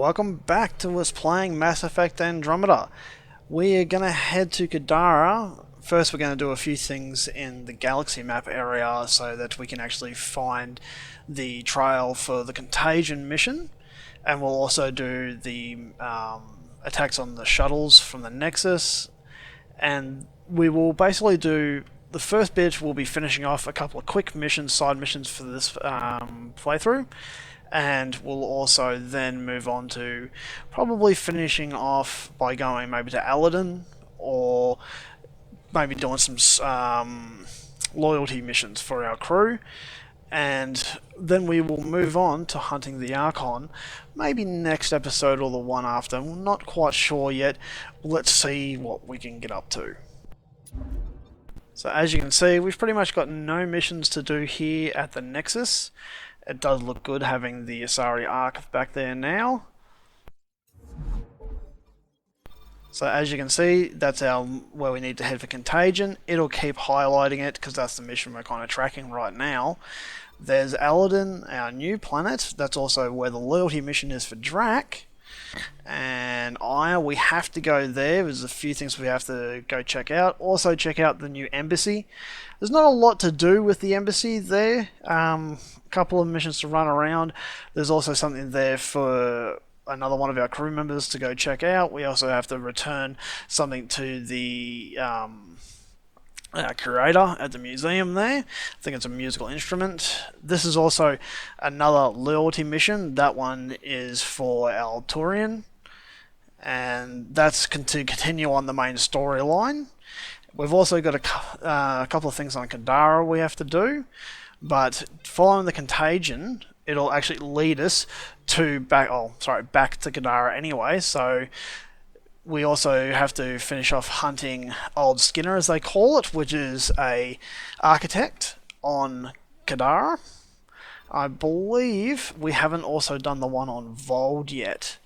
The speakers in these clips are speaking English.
Welcome back to us playing Mass Effect Andromeda. We are going to head to Kadara. First we're going to do a few things in the galaxy map area so that we can actually find the trail for the Contagion mission. And we'll also do the attacks on the shuttles from the Nexus. And we will basically do... The first bit will be finishing off a couple of quick missions, side missions for this playthrough. And we'll also then move on to probably finishing off by going maybe to Aladdin, or maybe doing some loyalty missions for our crew. And then we will move on to hunting the Archon, maybe next episode or the one after. We're not quite sure yet. Let's see what we can get up to. So as you can see, we've pretty much got no missions to do here at the Nexus. It does look good having the Asari Ark back there now. So as you can see, that's where we need to head for Contagion. It'll keep highlighting it because that's the mission we're kind of tracking right now. There's Aladdin, our new planet. That's also where the loyalty mission is for Drac. And we have to go there. There's a few things we have to go check out. Also check out the new embassy. There's not a lot to do with the embassy there. Couple of missions to run around. There's also something there for another one of our crew members to go check out. We also have to return something to the curator at the museum there. I think it's a musical instrument. This is also another loyalty mission. That one is for Alturian, and that's to continue on the main storyline. We've also got a couple of things on Kadara we have to do, but following the Contagion, it'll actually lead us to back to Kadara anyway. So we also have to finish off hunting Old Skinner, as they call it, which is a architect on Kadara. I believe we haven't also done the one on Vold yet.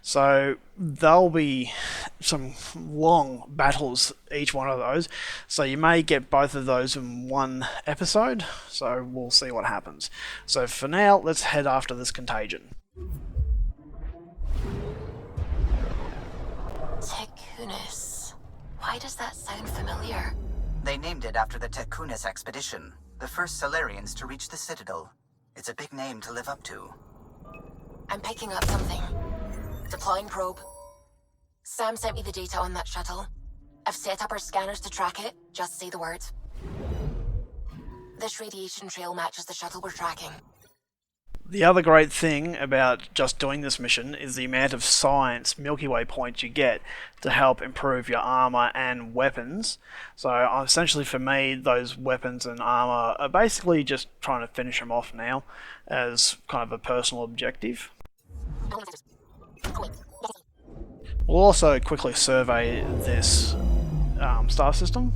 So there'll be some long battles, each one of those. So you may get both of those in one episode. So we'll see what happens. So for now, let's head after this Contagion. Tekunis. Why does that sound familiar? They named it after the Tekunis expedition, the first Solarians to reach the Citadel. It's a big name to live up to. I'm picking up something. Deploying probe. Sam sent me the data on that shuttle. I've set up our scanners to track it. Just say the word. This radiation trail matches the shuttle we're tracking. The other great thing about just doing this mission is the amount of science Milky Way points you get to help improve your armor and weapons. So essentially for me, those weapons and armor are basically just trying to finish them off now as kind of a personal objective. We'll also quickly survey this star system.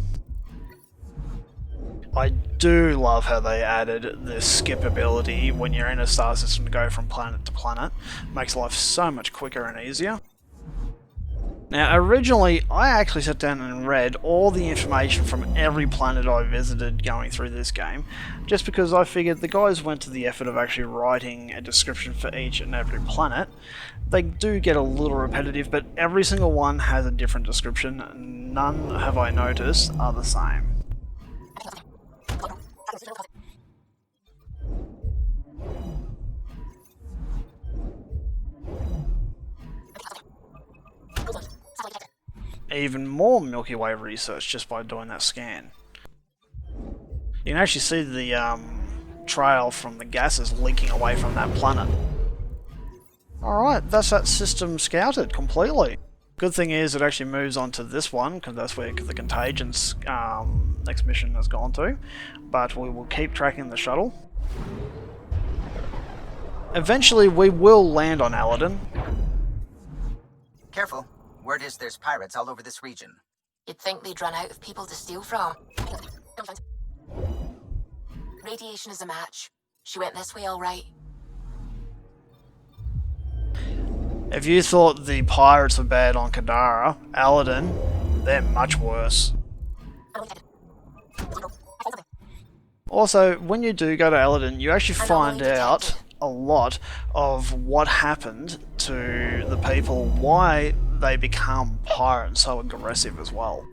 I do love how they added this skip ability when you're in a star system to go from planet to planet. Makes life so much quicker and easier. Now originally I actually sat down and read all the information from every planet I visited going through this game, just because I figured the guys went to the effort of actually writing a description for each and every planet. They do get a little repetitive, but every single one has a different description. None, have I noticed, are the same. Even more Milky Way research just by doing that scan. You can actually see the trail from the gases leaking away from that planet. Alright, that's that system scouted completely. Good thing is it actually moves on to this one, because that's where the Contagion's next mission has gone to. But we will keep tracking the shuttle. Eventually we will land on Aladdin. Careful. Word is there's pirates all over this region. You'd think they'd run out of people to steal from. Radiation is a match. She went this way all right. If you thought the pirates were bad on Kadara, Aladdin, they're much worse. Also, when you do go to Aladdin, you actually find out a lot of what happened to the people, why they become pirates so aggressive as well.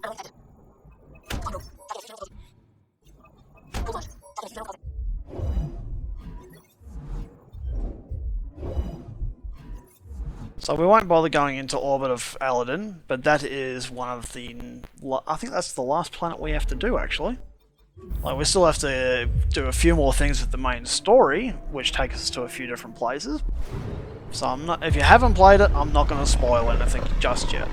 So we won't bother going into orbit of Aladdin, but that is one of the... I think that's the last planet we have to do, actually. Like, we still have to do a few more things with the main story, which takes us to a few different places. So I'm not, if you haven't played it, I'm not going to spoil anything just yet.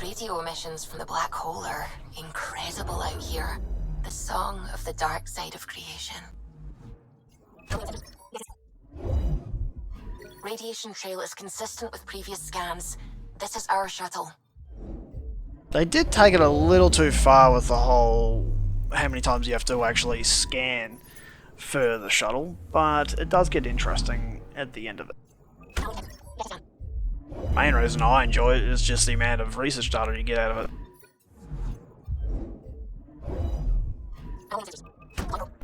Radio emissions from the black hole are incredible out here. The song of the dark side of creation. Radiation trail is consistent with previous scans. This is our shuttle. They did take it a little too far with the whole how many times you have to actually scan for the shuttle, but it does get interesting at the end of it. Main reason I enjoy it is just the amount of research data you get out of it.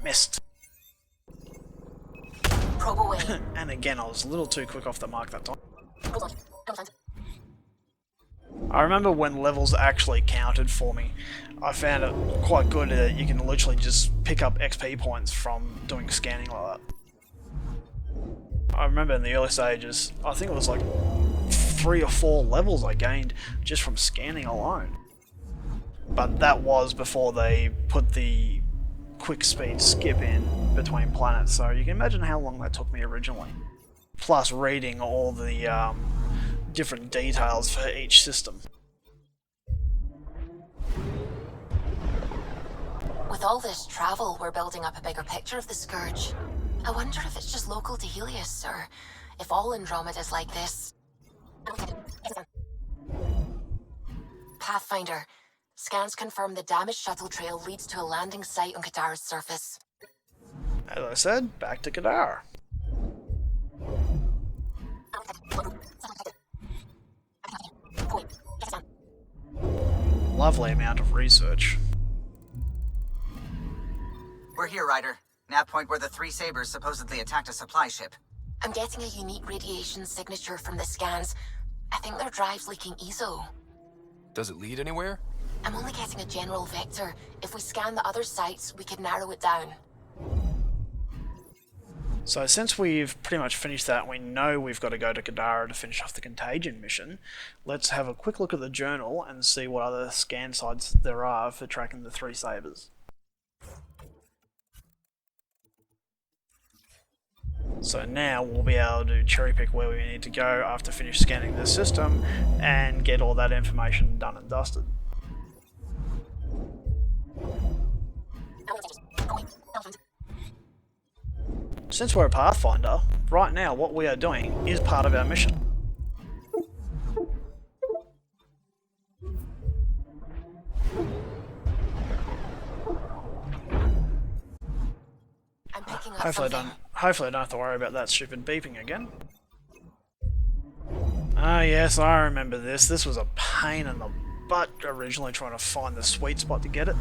Missed. Probe away. And again, I was a little too quick off the mark that time. I remember when levels actually counted for me. I found it quite good that you can literally just pick up XP points from doing scanning like that. I remember in the early stages, I think it was like 3 or 4 levels I gained just from scanning alone. But that was before they put the quick speed skip in between planets, so you can imagine how long that took me originally. Plus reading all the different details for each system. With all this travel, we're building up a bigger picture of the Scourge. I wonder if it's just local to Helios, or if all Andromeda's like this. Pathfinder. Scans confirm the damaged shuttle trail leads to a landing site on Kadara's surface. As I said, back to Kadar. Lovely amount of research. We're here, Ryder. Nav point where the 3 Sabres supposedly attacked a supply ship. I'm getting a unique radiation signature from the scans. I think their drive's leaking ESO. Does it lead anywhere? I'm only getting a general vector. If we scan the other sites, we could narrow it down. So since we've pretty much finished that, we know we've got to go to Kadara to finish off the Contagion mission. Let's have a quick look at the journal and see what other scan sites there are for tracking the 3 Sabres. So now we'll be able to cherry pick where we need to go after finish scanning the system and get all that information done and dusted. Since we're a Pathfinder, right now what we are doing is part of our mission. I'm picking up Hopefully something. I don't have to worry about that stupid beeping again. Ah yes, I remember this. This was a pain in the butt originally trying to find the sweet spot to get it.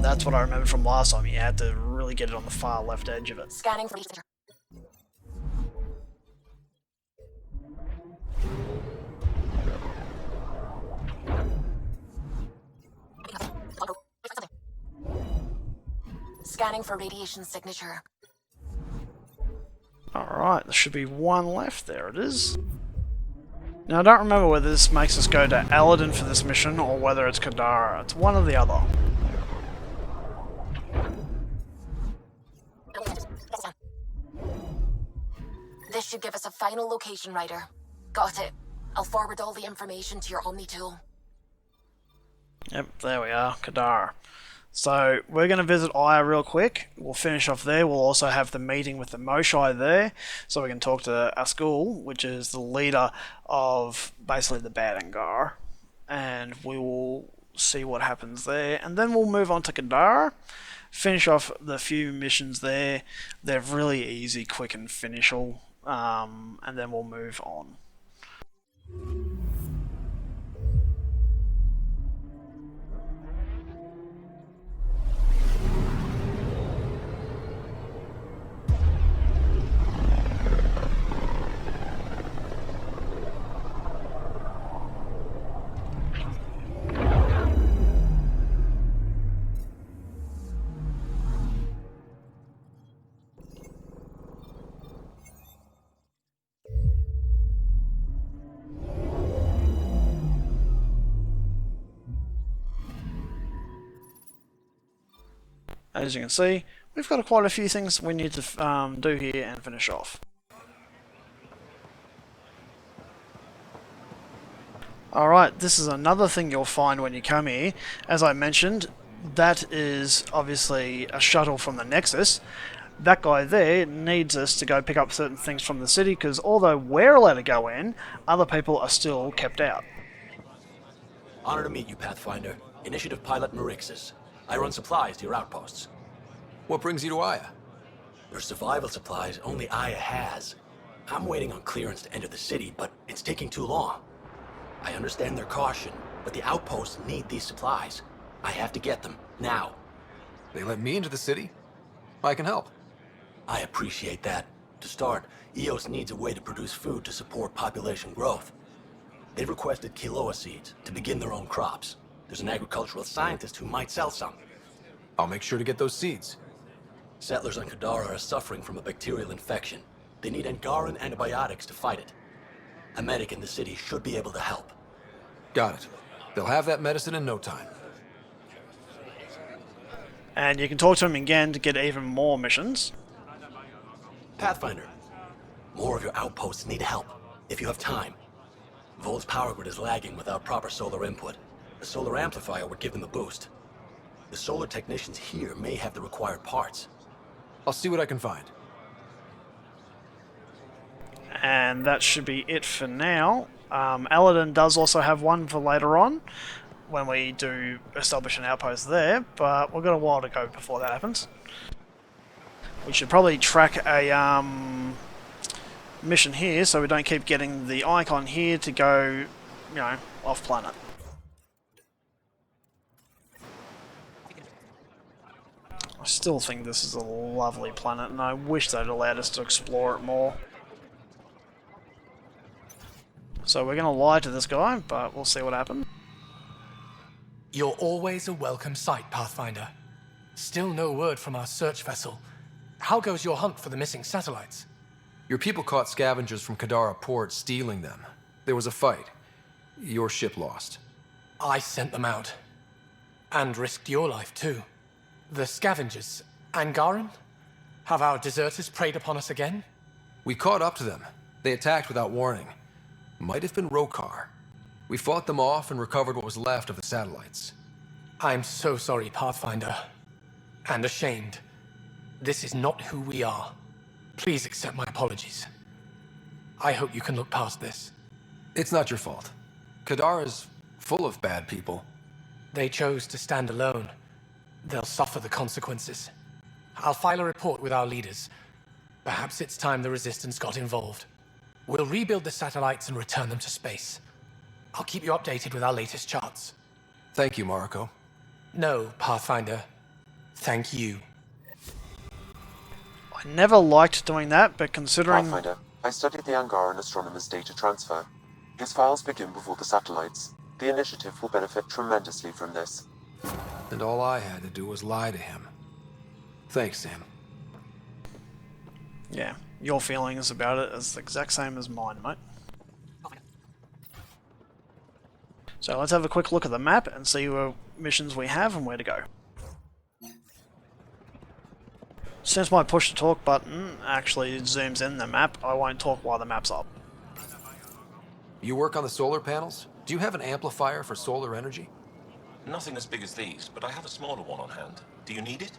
That's what I remember from last time. You had to really get it on the far left edge of it. Scanning for research. Scanning for radiation signature. Alright, there should be one left. There it is. Now I don't remember whether this makes us go to Aladdin for this mission or whether it's Kadara. It's one or the other. This should give us a final location, Ryder. Got it. I'll forward all the information to your Omni tool. Yep, there we are, Kadara. So we're going to visit Aya real quick. We'll finish off there. We'll also have the meeting with the Moshai there, so we can talk to Askul, which is the leader of basically the Bad Angar, and we will see what happens there. And then we'll move on to Kadara, finish off the few missions there. They're really easy, quick, and finishable, and then we'll move on. As you can see, we've got quite a few things we need to do here and finish off. Alright, this is another thing you'll find when you come here. As I mentioned, that is obviously a shuttle from the Nexus. That guy there needs us to go pick up certain things from the city, because although we're allowed to go in, other people are still kept out. Honor to meet you, Pathfinder. Initiative Pilot Marixus. I run supplies to your outposts. What brings you to Aya? There's survival supplies only Aya has. I'm waiting on clearance to enter the city, but it's taking too long. I understand their caution, but the outposts need these supplies. I have to get them, now. They let me into the city? I can help. I appreciate that. To start, EOS needs a way to produce food to support population growth. They've requested Kiloa seeds to begin their own crops. There's an agricultural scientist who might sell some. I'll make sure to get those seeds. Settlers on Kadara are suffering from a bacterial infection. They need Angaran antibiotics to fight it. A medic in the city should be able to help. Got it. They'll have that medicine in no time. And you can talk to him again to get even more missions. Pathfinder, more of your outposts need help, if you have time. Vol's power grid is lagging without proper solar input. A solar amplifier would give them a boost. The solar technicians here may have the required parts. I'll see what I can find. And that should be it for now. Aladdin does also have one for later on, when we do establish an outpost there, but we've got a while to go before that happens. We should probably track a mission here so we don't keep getting the icon here to go, you know, off planet. I still think this is a lovely planet, and I wish they'd allowed us to explore it more. So we're going to lie to this guy, but we'll see what happens. You're always a welcome sight, Pathfinder. Still no word from our search vessel. How goes your hunt for the missing satellites? Your people caught scavengers from Kadara port stealing them. There was a fight. Your ship lost. I sent them out. And risked your life, too. The scavengers, Angaran? Have our deserters preyed upon us again? We caught up to them. They attacked without warning. Might have been Rokar. We fought them off and recovered what was left of the satellites. I'm so sorry, Pathfinder. And ashamed. This is not who we are. Please accept my apologies. I hope you can look past this. It's not your fault. Kadara's full of bad people. They chose to stand alone. They'll suffer the consequences. I'll file a report with our leaders. Perhaps it's time the Resistance got involved. We'll rebuild the satellites and return them to space. I'll keep you updated with our latest charts. Thank you, Mariko. No, Pathfinder. Thank you. I never liked doing that, but considering... Pathfinder, I studied the Angaran astronomer's data transfer. His files begin before the satellites. The initiative will benefit tremendously from this. And all I had to do was lie to him. Thanks, Sam. Yeah, your feelings about it is the exact same as mine, mate. So let's have a quick look at the map and see what missions we have and where to go. Since my push to talk button actually zooms in the map, I won't talk while the map's up. You work on the solar panels? Do you have an amplifier for solar energy? Nothing as big as these, but I have a smaller one on hand. Do you need it?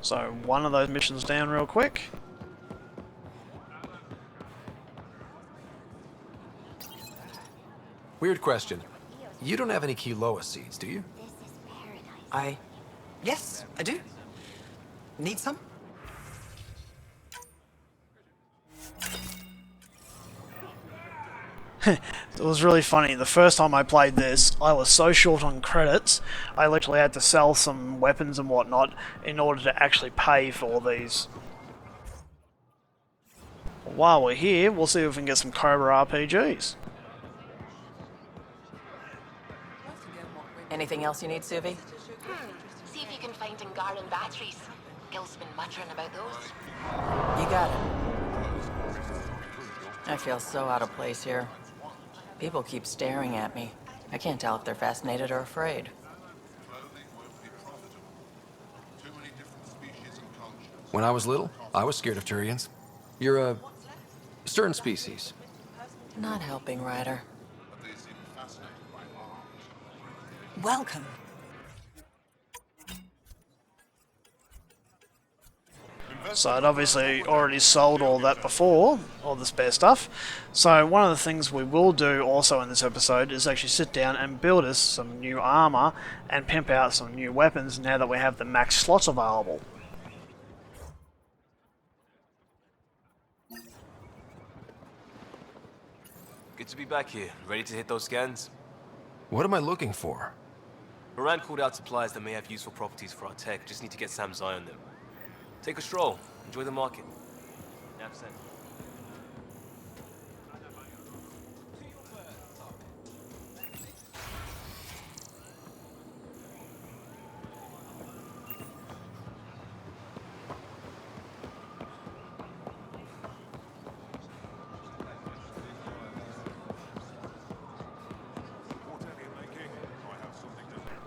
So one of those missions down real quick. Weird question. You don't have any Kiloa seeds, do you? Yes, I do. Need some? It was really funny. The first time I played this, I was so short on credits, I literally had to sell some weapons and whatnot in order to actually pay for all these. While we're here, we'll see if we can get some Cobra RPGs. Anything else you need, Suvi? See if you can find Angaran batteries. Gil's been muttering about those. You got it. I feel so out of place here. People keep staring at me. I can't tell if they're fascinated or afraid. When I was little, I was scared of Turians. You're a certain species. Not helping, Ryder. Welcome. So I'd obviously already sold all that before, all the spare stuff. So one of the things we will do also in this episode is actually sit down and build us some new armor and pimp out some new weapons now that we have the max slots available. Good to be back here. Ready to hit those scans? What am I looking for? Moran called out supplies that may have useful properties for our tech. Just need to get Sam's eye on them. Take a stroll. Enjoy the market. Nav sent.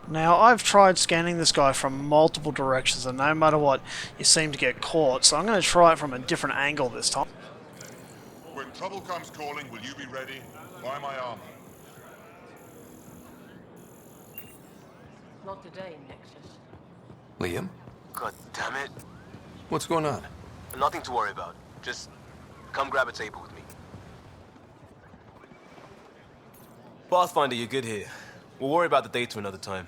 Now, I've tried scanning this guy from multiple directions, and no matter what, you seem to get caught, so I'm going to try it from a different angle this time. When trouble comes calling, will you be ready? Buy my armor. Not today, Nexus. Liam? God damn it. What's going on? Nothing to worry about. Just come grab a table with me. Pathfinder, you're good here. We'll worry about the data another time.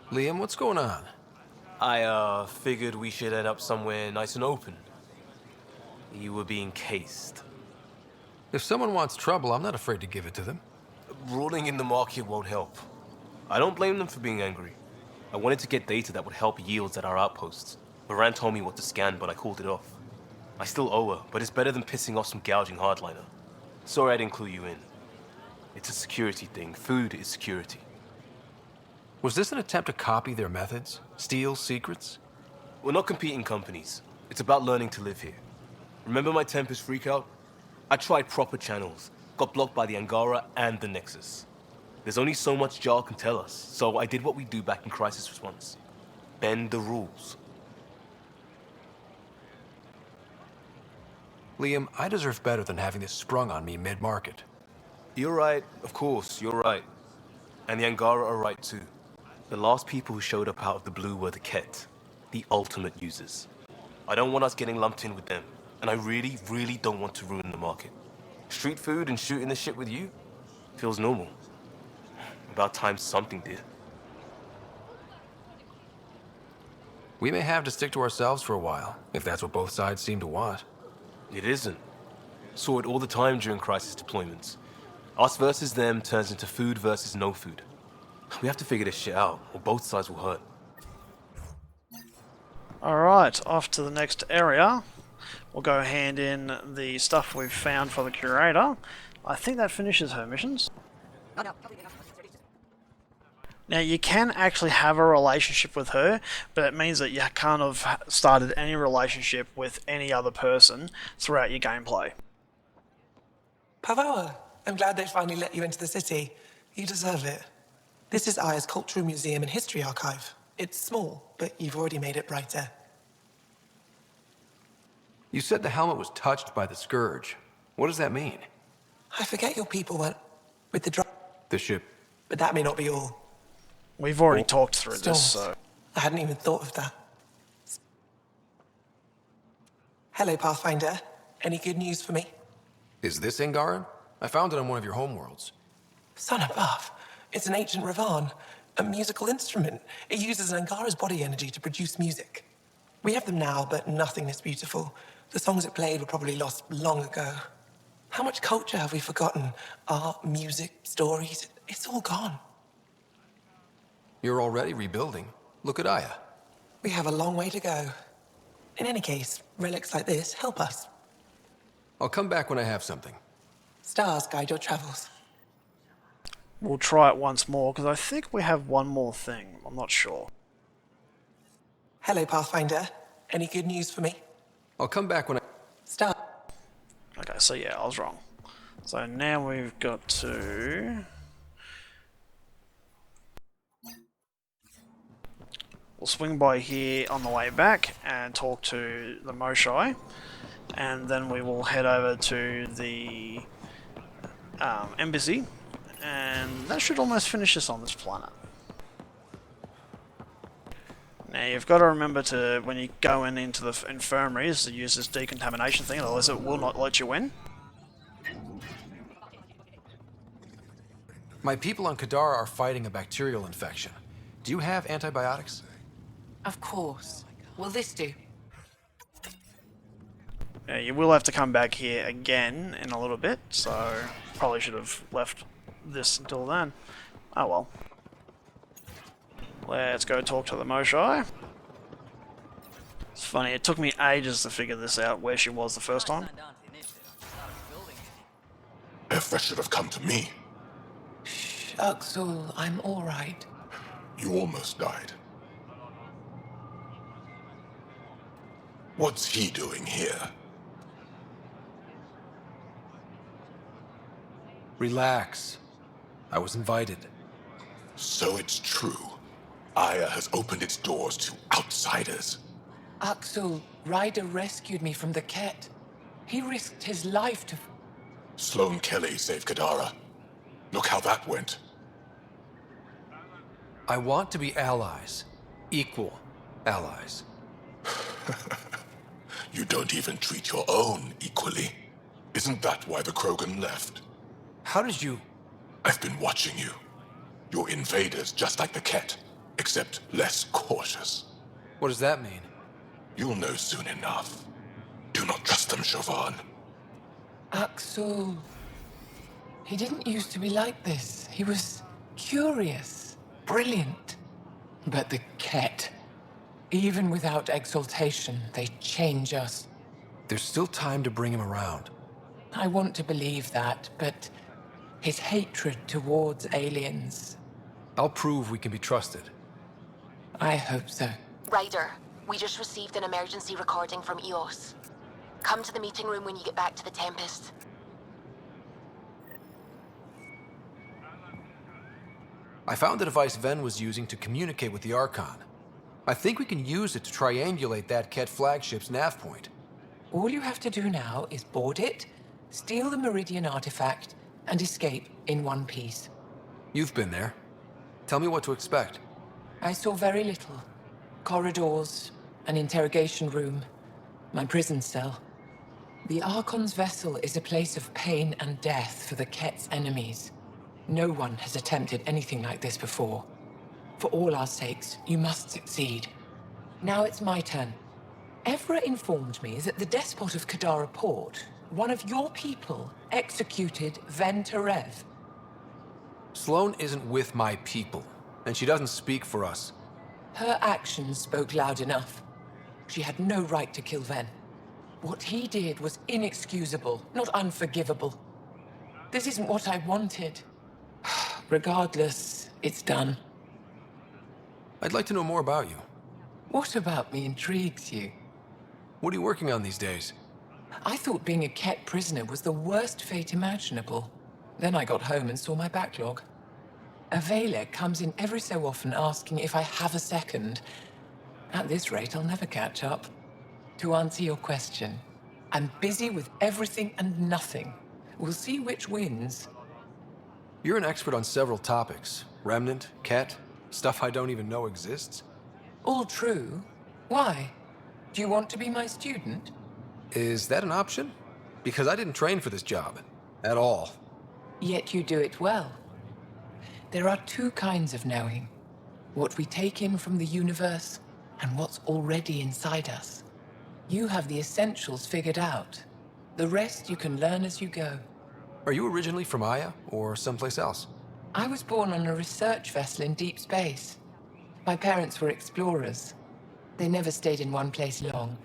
Liam, what's going on? I figured we should end up somewhere nice and open. You were being cased. If someone wants trouble, I'm not afraid to give it to them. Ruling in the market won't help. I don't blame them for being angry. I wanted to get data that would help yields at our outposts. Moran told me what to scan, but I called it off. I still owe her, but it's better than pissing off some gouging hardliner. Sorry I didn't clue you in. It's a security thing. Food is security. Was this an attempt to copy their methods? Steal secrets? We're not competing companies. It's about learning to live here. Remember my Tempest freakout? I tried proper channels, got blocked by the Angara and the Nexus. There's only so much Jar can tell us, so I did what we do back in crisis response. Bend the rules. Liam, I deserve better than having this sprung on me mid-market. You're right, of course, you're right. And the Angara are right too. The last people who showed up out of the blue were the Ket, the ultimate users. I don't want us getting lumped in with them, and I really, really don't want to ruin the market. Street food and shooting the shit with you feels normal. About time something did. We may have to stick to ourselves for a while, if that's what both sides seem to want. It isn't. Saw it all the time during crisis deployments. Us versus them turns into food versus no food. We have to figure this shit out, or both sides will hurt. Alright, off to the next area. We'll go hand in the stuff we've found for the Curator. I think that finishes her missions. Now, you can actually have a relationship with her, but it means that you can't have started any relationship with any other person throughout your gameplay. Pavawa, I'm glad they finally let you into the city. You deserve it. This is Aya's Cultural Museum and History Archive. It's small, but you've already made it brighter. You said the helmet was touched by the Scourge. What does that mean? I forget your people went with the drop. The ship. But that may not be all. We've already talked through Storms. this, so... I hadn't even thought of that. Hello, Pathfinder. Any good news for me? Is this Angaran? I found it on one of your homeworlds. Son above. It's an ancient Ravan, a musical instrument. It uses Angara's body energy to produce music. We have them now, but nothing is beautiful. The songs it played were probably lost long ago. How much culture have we forgotten? Art, music, stories, it's all gone. You're already rebuilding. Look at Aya. We have a long way to go. In any case, relics like this help us. I'll come back when I have something. Stars guide your travels. We'll try it once more, because I think we have one more thing. I'm not sure. Hello, Pathfinder. Any good news for me? I'll come back when I... Star. Okay, so yeah, I was wrong. So now we've got to We'll swing by here on the way back and talk to the Moshai, and then we will head over to the embassy, and that should almost finish us on this planet. Now you've got to remember to, when you go into the infirmaries, to use this decontamination thing, otherwise it will not let you in. My people on Kadara are fighting a bacterial infection. Do you have antibiotics? Of course. Will this do? You will have to come back here again in a little bit, so probably should have left this until then. Oh well. Let's go talk to the Moshai. It's funny, it took me ages to figure this out, where she was the first time. If should have come to me. Shh, Askul, I'm all right. You almost died. What's he doing here? Relax. I was invited. So it's true. Aya has opened its doors to outsiders. Askul, Ryder rescued me from the Ket. He risked his life to... Sloane Kelly saved Kadara. Look how that went. I want to be allies. Equal allies. You don't even treat your own equally. Isn't that why the Krogan left? How did you... I've been watching you. You're invaders just like the Ket, except less cautious. What does that mean? You'll know soon enough. Do not trust them, Chauvin. Askul... He didn't used to be like this. He was curious, brilliant. But the Ket... Even without exaltation, they change us. There's still time to bring him around. I want to believe that, but his hatred towards aliens... I'll prove we can be trusted. I hope so. Ryder, we just received an emergency recording from EOS. Come to the meeting room when you get back to the Tempest. I found the device Ven was using to communicate with the Archon. I think we can use it to triangulate that Ket flagship's nav point. All you have to do now is board it, steal the Meridian artifact, and escape in one piece. You've been there. Tell me what to expect. I saw very little. Corridors, an interrogation room, my prison cell. The Archon's vessel is a place of pain and death for the Ket's enemies. No one has attempted anything like this before. For all our sakes, you must succeed. Now it's my turn. Evra informed me that the despot of Kadara Port, one of your people, executed Ven Terev. Sloane isn't with my people, and she doesn't speak for us. Her actions spoke loud enough. She had no right to kill Ven. What he did was inexcusable, not unforgivable. This isn't what I wanted. Regardless, it's done. I'd like to know more about you. What about me intrigues you? What are you working on these days? I thought being a Ket prisoner was the worst fate imaginable. Then I got home and saw my backlog. A Valek comes in every so often asking if I have a second. At this rate, I'll never catch up. To answer your question, I'm busy with everything and nothing. We'll see which wins. You're an expert on several topics. Remnant, Ket, stuff I don't even know exists. All true. Why? Do you want to be my student? Is that an option? Because I didn't train for this job. At all. Yet you do it well. There are two kinds of knowing. What we take in from the universe, and what's already inside us. You have the essentials figured out. The rest you can learn as you go. Are you originally from Aya, or someplace else? I was born on a research vessel in deep space. My parents were explorers. They never stayed in one place long.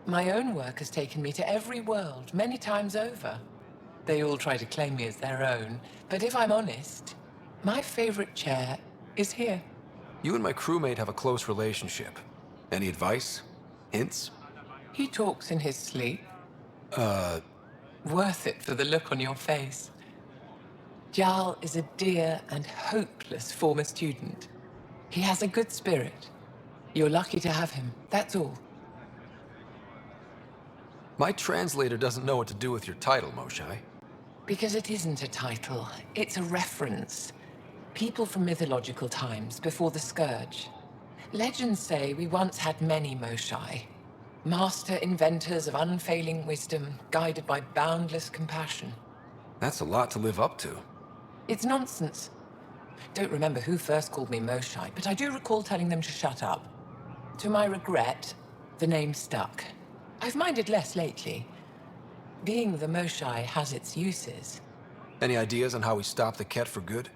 My own work has taken me to every world, many times over. They all try to claim me as their own, but if I'm honest, my favorite chair is here. You and my crewmate have a close relationship. Any advice? Hints? He talks in his sleep. Worth it for the look on your face. Jarl is a dear and hopeless former student. He has a good spirit, You're lucky to have him, that's all. My translator doesn't know what to do with your title, Moshai. Because it isn't a title, it's a reference. People from mythological times, before the Scourge. Legends say we once had many Moshai. Master inventors of unfailing wisdom, guided by boundless compassion. That's a lot to live up to. It's nonsense. Don't remember who first called me Moshai, but I do recall telling them to shut up. To my regret, the name stuck. I've minded less lately. Being the Moshai has its uses. Any ideas on how we stop the Ket for good?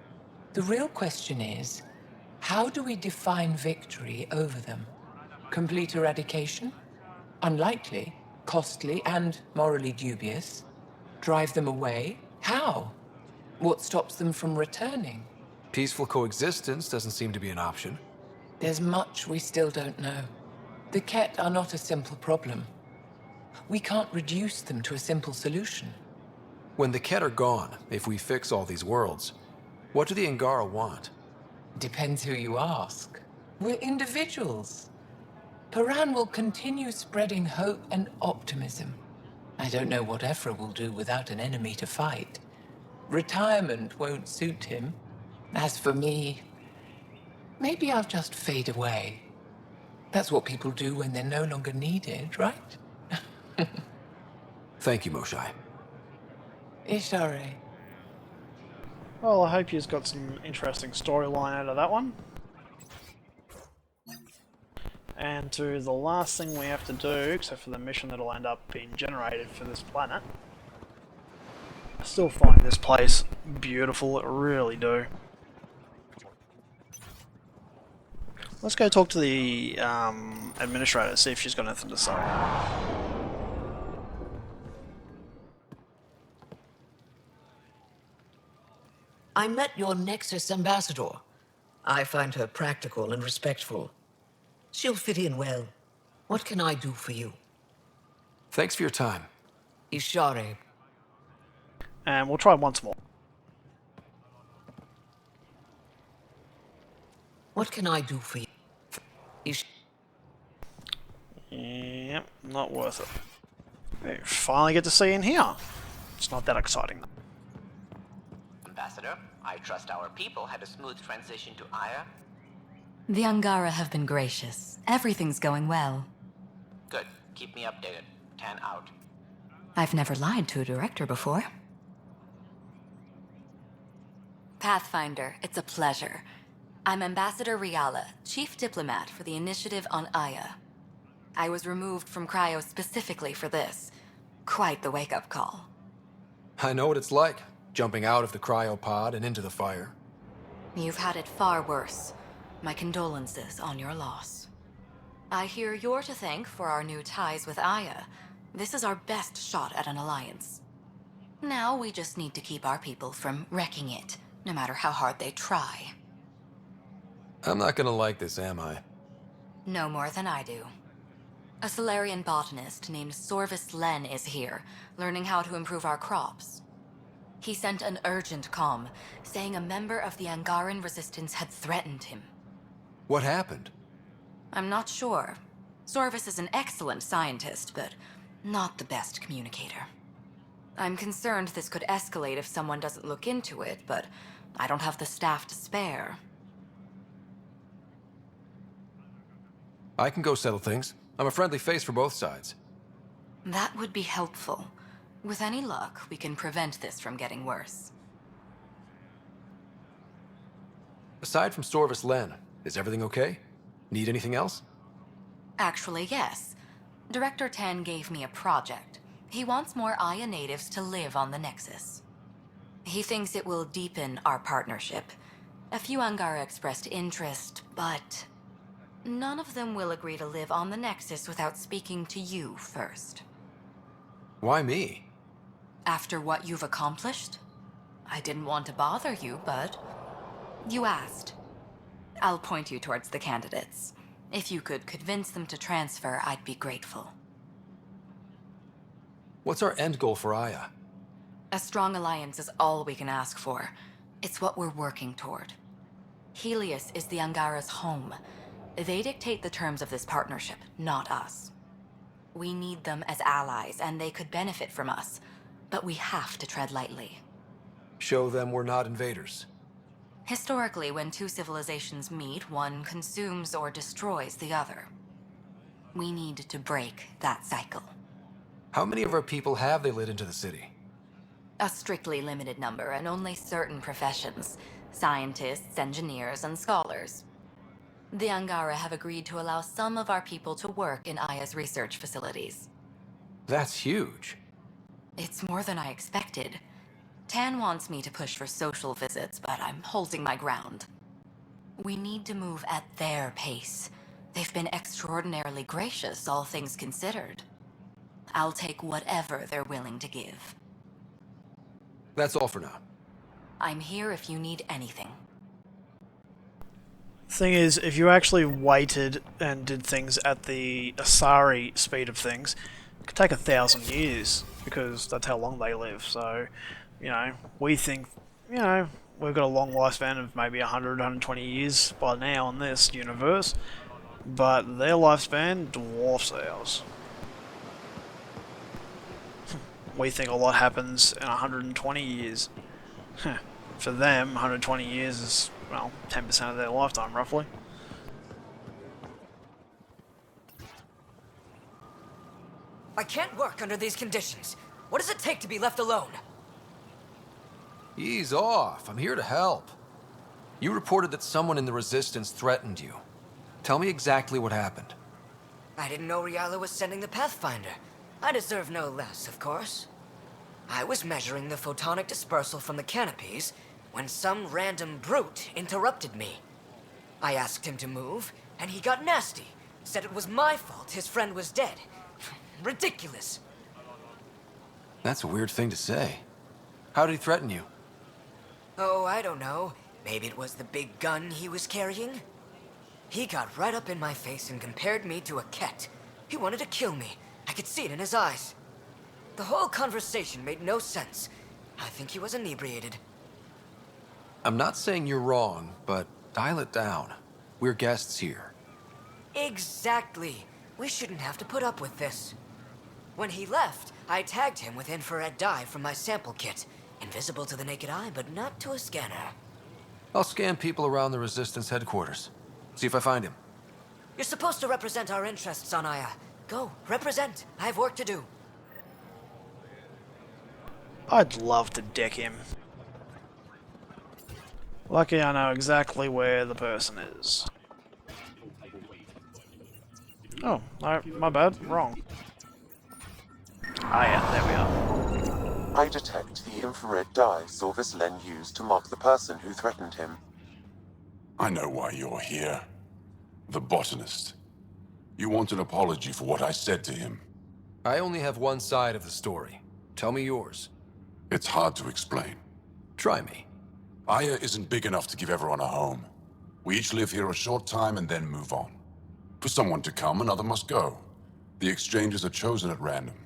The real question is, how do we define victory over them? Complete eradication? Unlikely, costly, and morally dubious. Drive them away? How? What stops them from returning? Peaceful coexistence doesn't seem to be an option. There's much we still don't know. The Ket are not a simple problem. We can't reduce them to a simple solution. When the Ket are gone, if we fix all these worlds, what do the Angara want? Depends who you ask. We're individuals. Paran will continue spreading hope and optimism. I don't know what Ephra will do without an enemy to fight. Retirement won't suit him. As for me, maybe I'll just fade away. That's what people do when they're no longer needed, right? Thank you, Moshai. Ishare. Well, I hope you've got some interesting storyline out of that one. And to the last thing we have to do, except for the mission that'll end up being generated for this planet. I still find this place beautiful, I really do. Let's go talk to the administrator, see if she's got anything to say. I met your Nexus ambassador. I find her practical and respectful. She'll fit in well. What can I do for you? Thanks for your time. Ishare. And we'll try once more. What can I do for you? Yep, not worth it. We finally get to see in here. It's not that exciting. Ambassador, I trust our people had a smooth transition to Aya. The Angara have been gracious. Everything's going well. Good. Keep me updated. 10 out. I've never lied to a director before. Pathfinder, it's a pleasure. I'm Ambassador Riala, Chief Diplomat for the Initiative on Aya. I was removed from Cryo specifically for this. Quite the wake-up call. I know what it's like, jumping out of the cryopod and into the fire. You've had it far worse. My condolences on your loss. I hear you're to thank for our new ties with Aya. This is our best shot at an alliance. Now we just need to keep our people from wrecking it, no matter how hard they try. I'm not gonna like this, am I? No more than I do. A Solarian botanist named Sorvis Len is here, learning how to improve our crops. He sent an urgent comm, saying a member of the Angaran resistance had threatened him. What happened? I'm not sure. Sorvis is an excellent scientist, but not the best communicator. I'm concerned this could escalate if someone doesn't look into it, but I don't have the staff to spare. I can go settle things. I'm a friendly face for both sides. That would be helpful. With any luck, we can prevent this from getting worse. Aside from Sorvis Len, is everything okay? Need anything else? Actually, yes. Director Tan gave me a project. He wants more Aya natives to live on the Nexus. He thinks it will deepen our partnership. A few Angara expressed interest, but none of them will agree to live on the Nexus without speaking to you first. Why me? After what you've accomplished? I didn't want to bother you, but you asked. I'll point you towards the candidates. If you could convince them to transfer, I'd be grateful. What's our end goal for Aya? A strong alliance is all we can ask for. It's what we're working toward. Helios is the Angara's home. They dictate the terms of this partnership, not us. We need them as allies, and they could benefit from us, but we have to tread lightly. Show them we're not invaders. Historically, when two civilizations meet, one consumes or destroys the other. We need to break that cycle. How many of our people have they let into the city? A strictly limited number, and only certain professions. Scientists, engineers, and scholars. The Angara have agreed to allow some of our people to work in Aya's research facilities. That's huge. It's more than I expected. Tan wants me to push for social visits, but I'm holding my ground. We need to move at their pace. They've been extraordinarily gracious, all things considered. I'll take whatever they're willing to give. That's all for now. I'm here if you need anything. Thing is, if you actually waited and did things at the Asari speed of things, it could take 1,000 years, because that's how long they live. So, you know, we think, you know, we've got a long lifespan of maybe 100, 120 years by now in this universe, but their lifespan dwarfs ours. We think a lot happens in 120 years. For them, 120 years is, well, 10% of their lifetime, roughly. I can't work under these conditions. What does it take to be left alone? Ease off. I'm here to help. You reported that someone in the Resistance threatened you. Tell me exactly what happened. I didn't know Riala was sending the Pathfinder. I deserve no less, of course. I was measuring the photonic dispersal from the canopies when some random brute interrupted me. I asked him to move, and he got nasty. Said it was my fault his friend was dead. Ridiculous. That's a weird thing to say. How did he threaten you? Oh, I don't know. Maybe it was the big gun he was carrying? He got right up in my face and compared me to a cat. He wanted to kill me. I could see it in his eyes. The whole conversation made no sense. I think he was inebriated. I'm not saying you're wrong, but dial it down. We're guests here. Exactly. We shouldn't have to put up with this. When he left, I tagged him with infrared dye from my sample kit. Invisible to the naked eye, but not to a scanner. I'll scan people around the Resistance headquarters. See if I find him. You're supposed to represent our interests on Aya. Go, represent. I have work to do. I'd love to deck him. Lucky I know exactly where the person is. Oh, no, my bad. Wrong. Ah yeah, there we are. I detect the infrared dye Zorvis Len used to mark the person who threatened him. I know why you're here. The botanist. You want an apology for what I said to him. I only have one side of the story. Tell me yours. It's hard to explain. Try me. Aya isn't big enough to give everyone a home. We each live here a short time and then move on. For someone to come, another must go. The exchanges are chosen at random.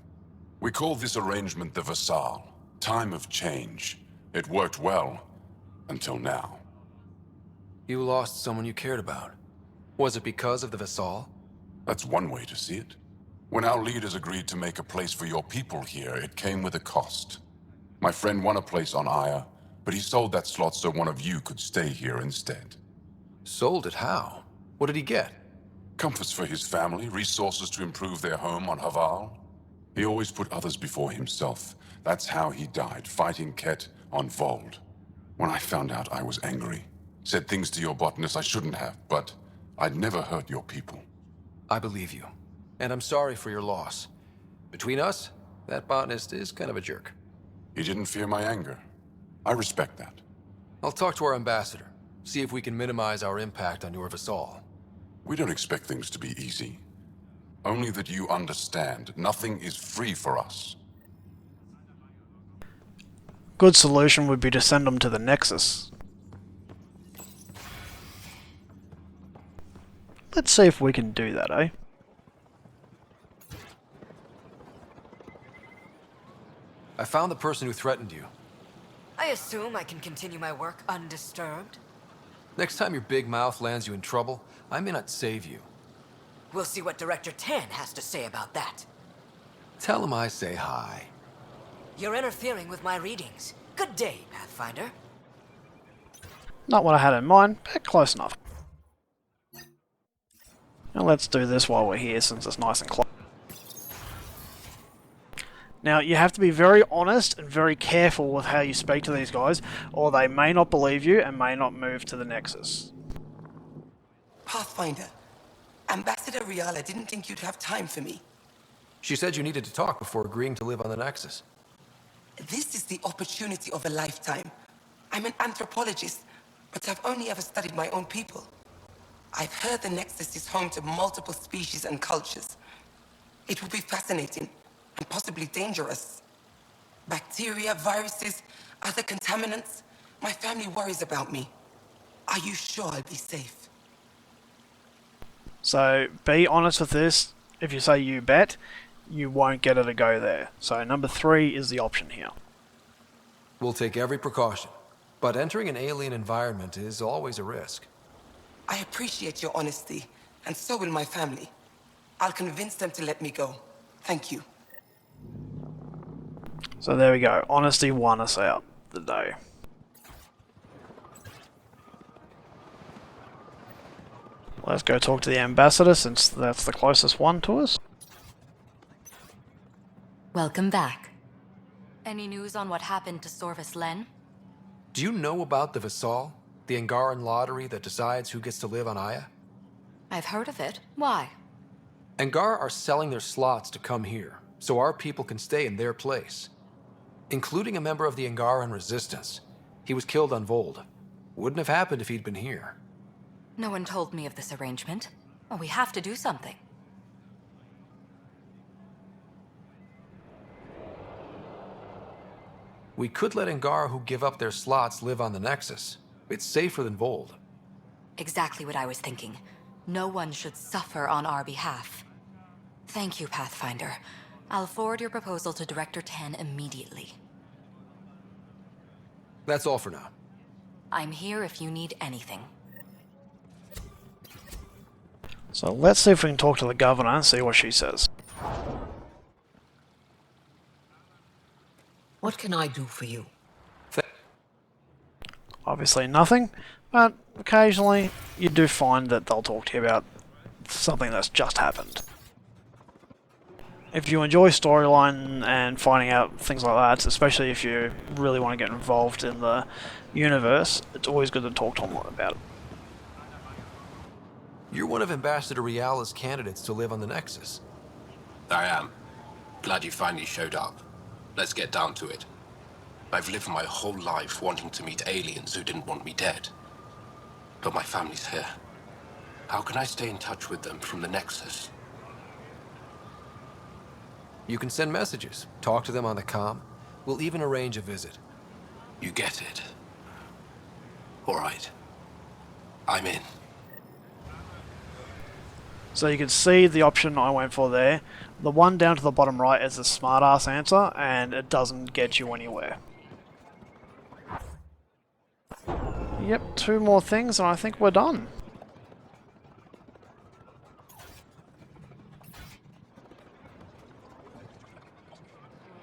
We call this arrangement the Vassal. Time of change. It worked well. Until now. You lost someone you cared about. Was it because of the Vassal? That's one way to see it. When our leaders agreed to make a place for your people here, it came with a cost. My friend won a place on Aya, but he sold that slot so one of you could stay here instead. Sold it how? What did he get? Comforts for his family, resources to improve their home on Haval. He always put others before himself. That's how he died, fighting Ket on Vold. When I found out, I was angry. Said things to your botanist I shouldn't have, but I'd never hurt your people. I believe you. And I'm sorry for your loss. Between us, that botanist is kind of a jerk. He didn't fear my anger. I respect that. I'll talk to our ambassador. See if we can minimize our impact on your Vassal. We don't expect things to be easy. Only that you understand, nothing is free for us. Good solution would be to send them to the Nexus. Let's see if we can do that, eh? I found the person who threatened you. I assume I can continue my work undisturbed? Next time your big mouth lands you in trouble, I may not save you. We'll see what Director Tan has to say about that. Tell him I say hi. You're interfering with my readings. Good day, Pathfinder. Not what I had in mind, but close enough. And let's do this while we're here since it's nice and close. Now, you have to be very honest and very careful with how you speak to these guys, or they may not believe you and may not move to the Nexus. Pathfinder, Ambassador Riala didn't think you'd have time for me. She said you needed to talk before agreeing to live on the Nexus. This is the opportunity of a lifetime. I'm an anthropologist, but I've only ever studied my own people. I've heard the Nexus is home to multiple species and cultures. It will be fascinating and possibly dangerous. Bacteria, viruses, other contaminants. My family worries about me. Are you sure I'll be safe? So, be honest with this. If you say you bet, you won't get her to go there. So, number 3 is the option here. We'll take every precaution, but entering an alien environment is always a risk. I appreciate your honesty, and so will my family. I'll convince them to let me go. Thank you. So there we go. Honesty won us out the day. Let's go talk to the ambassador since that's the closest one to us. Welcome back. Any news on what happened to Sorvis Len? Do you know about the Visal, the Angaran lottery that decides who gets to live on Aya? I've heard of it. Why? Angar are selling their slots to come here, so our people can stay in their place. Including a member of the Angaran resistance. He was killed on Vold. Wouldn't have happened if he'd been here. No one told me of this arrangement. Well, we have to do something. We could let Angar who give up their slots live on the Nexus. It's safer than Vold. Exactly what I was thinking. No one should suffer on our behalf. Thank you, Pathfinder. I'll forward your proposal to Director Tan immediately. That's all for now. I'm here if you need anything. So let's see if we can talk to the governor and see what she says. What can I do for you? Obviously nothing, but occasionally you do find that they'll talk to you about something that's just happened. If you enjoy storyline and finding out things like that, especially if you really want to get involved in the universe, it's always good to talk to them about it. You're one of Ambassador Riala's candidates to live on the Nexus. I am. Glad you finally showed up. Let's get down to it. I've lived my whole life wanting to meet aliens who didn't want me dead. But my family's here. How can I stay in touch with them from the Nexus? You can send messages, talk to them on the comm. We'll even arrange a visit. You get it. All right. I'm in. So you can see the option I went for there. The one down to the bottom right is a smart-ass answer, and it doesn't get you anywhere. Yep, 2 more things and I think we're done.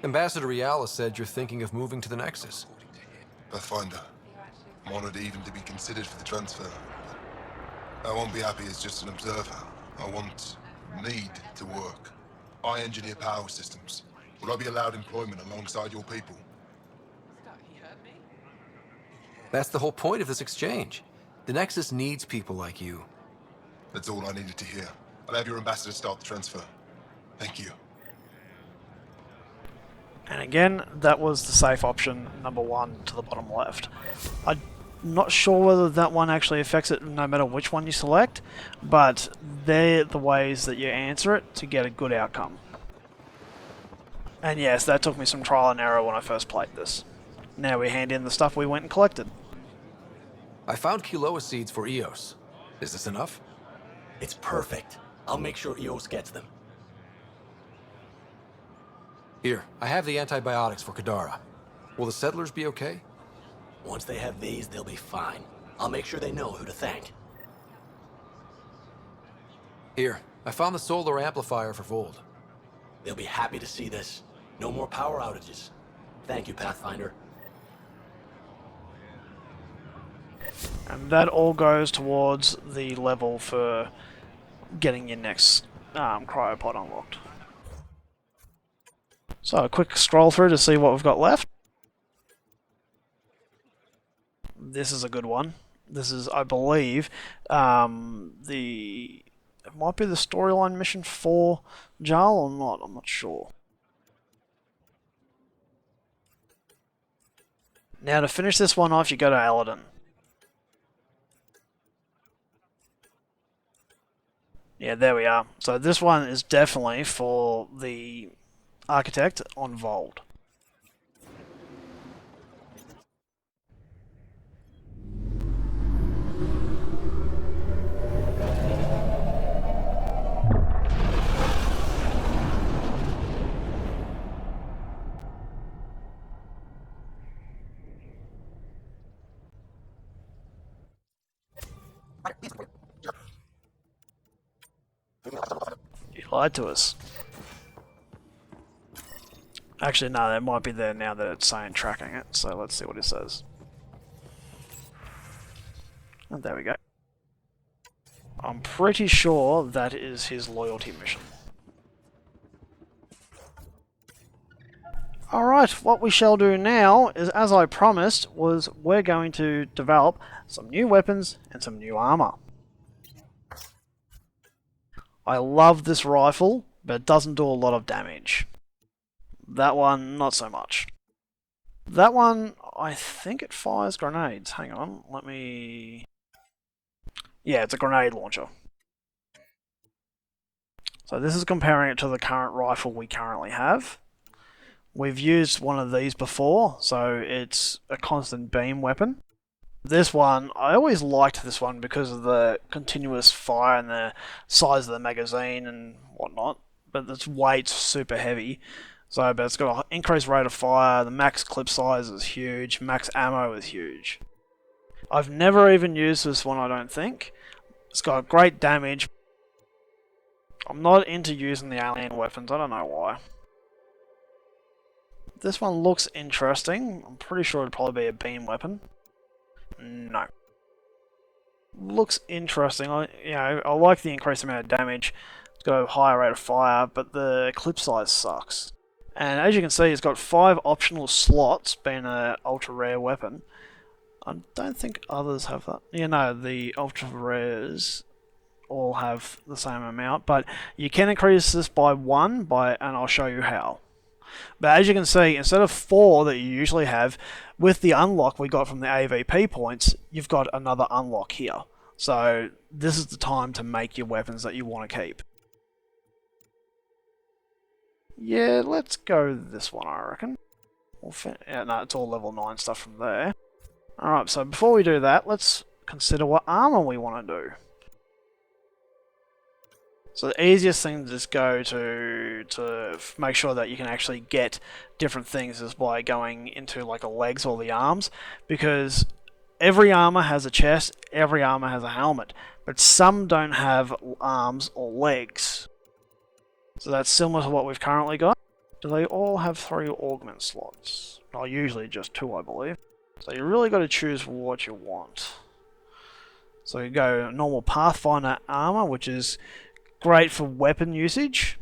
Ambassador Riala said you're thinking of moving to the Nexus. Pathfinder. I'm honored even to be considered for the transfer. I won't be happy as just an observer. I need to work. I engineer power systems. Will I be allowed employment alongside your people? That's the whole point of this exchange. The Nexus needs people like you. That's all I needed to hear. I'll have your ambassador start the transfer. Thank you. And again, that was the safe option, number 1 to the bottom left. I'm not sure whether that one actually affects it no matter which one you select, but they're the ways that you answer it to get a good outcome. And yes, that took me some trial and error when I first played this. Now we hand in the stuff we went and collected. I found Kiloa seeds for Eos. Is this enough? It's perfect. I'll make sure Eos gets them. Here, I have the antibiotics for Kadara. Will the settlers be okay? Once they have these, they'll be fine. I'll make sure they know who to thank. Here, I found the solar amplifier for Vold. They'll be happy to see this. No more power outages. Thank you, Pathfinder. And that all goes towards the level for getting your next cryopod unlocked. So a quick scroll through to see what we've got left. This is a good one. This is, I believe, it might be the storyline mission for Jarl or not, I'm not sure. Now to finish this one off, you go to Aladdin. Yeah, there we are. So this one is definitely for the architect on Vold. You lied to us. Actually, no, it might be there now that it's saying tracking it, so let's see what it says. And there we go. I'm pretty sure that is his loyalty mission. Alright, what we shall do now is, as I promised, was we're going to develop some new weapons and some new armor. I love this rifle, but it doesn't do a lot of damage. That one, not so much. That one, I think it fires grenades. Hang on, let me... Yeah, it's a grenade launcher. So this is comparing it to the current rifle we currently have. We've used one of these before, so it's a constant beam weapon. This one, I always liked this one because of the continuous fire and the size of the magazine and whatnot, but its weight's super heavy. So, but it's got an increased rate of fire, the max clip size is huge, max ammo is huge. I've never even used this one, I don't think. It's got great damage. I'm not into using the alien weapons, I don't know why. This one looks interesting. I'm pretty sure it'd probably be a beam weapon. No. Looks interesting. I like the increased amount of damage. It's got a higher rate of fire, but the clip size sucks. And as you can see, it's got 5 optional slots, being an ultra rare weapon. I don't think others have that. The ultra rares all have the same amount, but you can increase this by 1, and I'll show you how. But as you can see, instead of 4 that you usually have, with the unlock we got from the AVP points, you've got another unlock here. So this is the time to make your weapons that you want to keep. Yeah, let's go this one, I reckon. Yeah, no, it's all level 9 stuff from there. Alright, so before we do that, let's consider what armor we want to do. So the easiest thing to just go to make sure that you can actually get different things is by going into like the legs or the arms, because every armor has a chest, every armor has a helmet, but some don't have arms or legs. So that's similar to what we've currently got. Do they all have 3 augment slots? No, usually just 2, I believe. So you really got to choose what you want. So you go normal Pathfinder armor, which is great for weapon usage.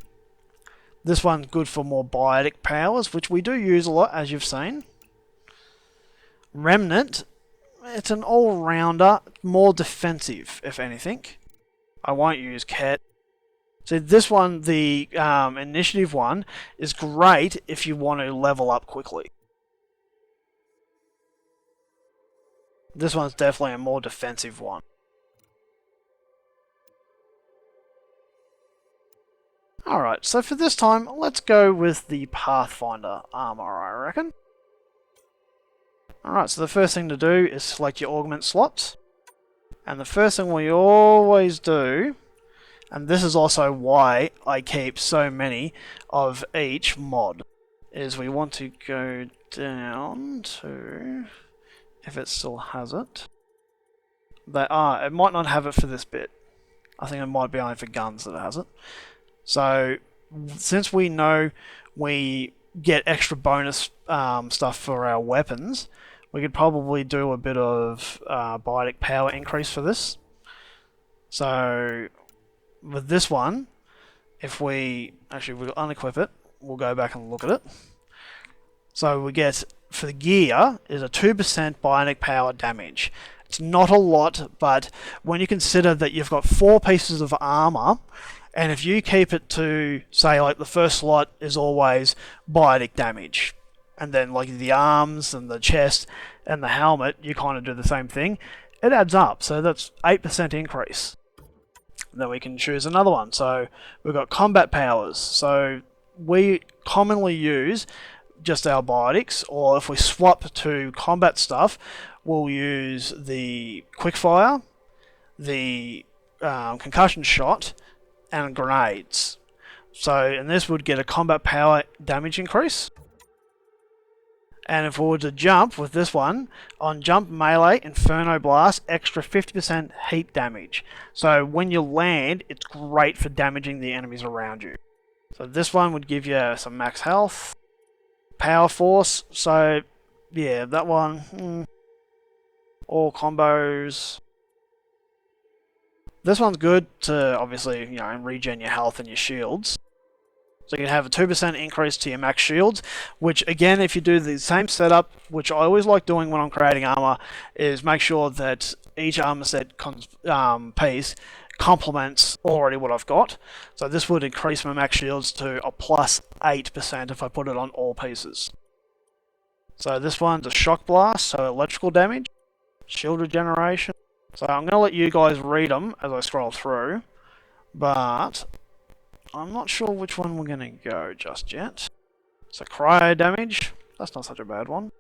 This one's good for more biotic powers, which we do use a lot, as you've seen. Remnant, it's an all-rounder, more defensive, if anything. I won't use Ket. So this one, the initiative one, is great if you want to level up quickly. This one's definitely a more defensive one. Alright, so for this time, let's go with the Pathfinder armor, I reckon. Alright, so the first thing to do is select your augment slots. And the first thing we always do, and this is also why I keep so many of each mod, is we want to go down to, if it still has it, It might not have it for this bit. I think it might be only for guns that it has it. So, since we know we get extra bonus stuff for our weapons, we could probably do a bit of biotic power increase for this. So, with this one, if we we'll unequip it, we'll go back and look at it. So we get, for the gear, is a 2% bionic power damage. It's not a lot, but when you consider that you've got 4 pieces of armor, and if you keep it to, say, like the first slot is always bionic damage, and then like the arms and the chest and the helmet, you kind of do the same thing, it adds up. So that's 8% increase. And then we can choose another one. So we've got combat powers. So we commonly use just our biotics, or if we swap to combat stuff, we'll use the quickfire, the concussion shot, and grenades. And this would get a combat power damage increase. And if we were to jump with this one, on jump melee, Inferno Blast, extra 50% heat damage. So when you land, it's great for damaging the enemies around you. So this one would give you some max health. Power Force, so yeah, that one, all combos. This one's good to, obviously, regen your health and your shields. So you can have a 2% increase to your max shields, which again, if you do the same setup, which I always like doing when I'm creating armor, is make sure that each armor set piece complements already what I've got. So this would increase my max shields to a plus 8% if I put it on all pieces. So this one's a shock blast, so electrical damage, shield regeneration. So I'm going to let you guys read them as I scroll through, but I'm not sure which one we're going to go just yet. So cryo damage, that's not such a bad one.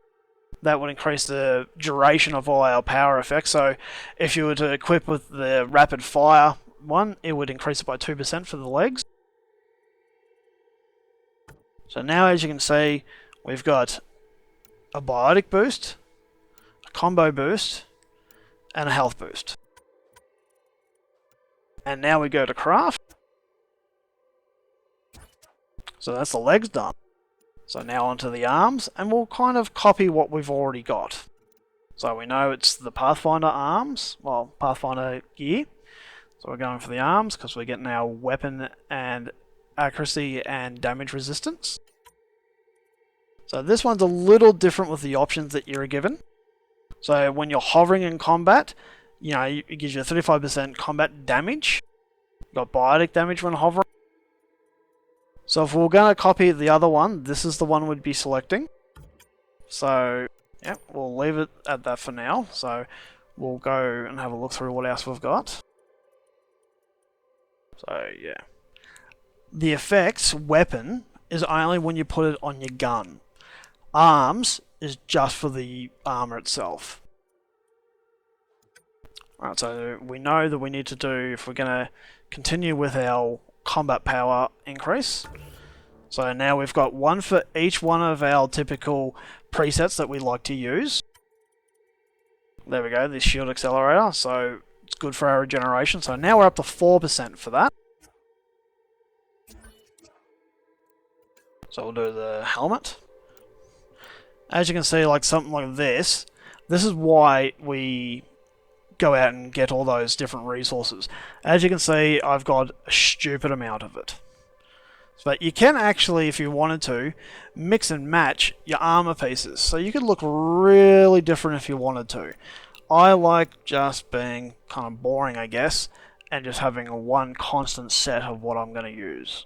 That would increase the duration of all our power effects. So if you were to equip with the rapid fire one, it would increase it by 2% for the legs. So now, as you can see, we've got a biotic boost, a combo boost, and a health boost. And now we go to craft. So that's the legs done. So now onto the arms, and we'll kind of copy what we've already got. So we know it's the Pathfinder arms, well, Pathfinder gear. So we're going for the arms because we're getting our weapon and accuracy and damage resistance. So this one's a little different with the options that you're given. So when you're hovering in combat, it gives you a 35% combat damage. You've got biotic damage when hovering. So if we're going to copy the other one, this is the one we'd be selecting. So, yeah, we'll leave it at that for now. So we'll go and have a look through what else we've got. So, yeah. The effects, weapon, is only when you put it on your gun. Arms is just for the armor itself. Alright, so we know that we need to do, if we're going to continue with our combat power increase. So now we've got one for each one of our typical presets that we like to use. There we go, this shield accelerator, so it's good for our regeneration. So now we're up to 4% for that. So we'll do the helmet. As you can see, like something like this is why we go out and get all those different resources. As you can see, I've got a stupid amount of it. But you can actually, if you wanted to, mix and match your armor pieces. So you could look really different if you wanted to. I like just being kind of boring, I guess, and just having one constant set of what I'm going to use.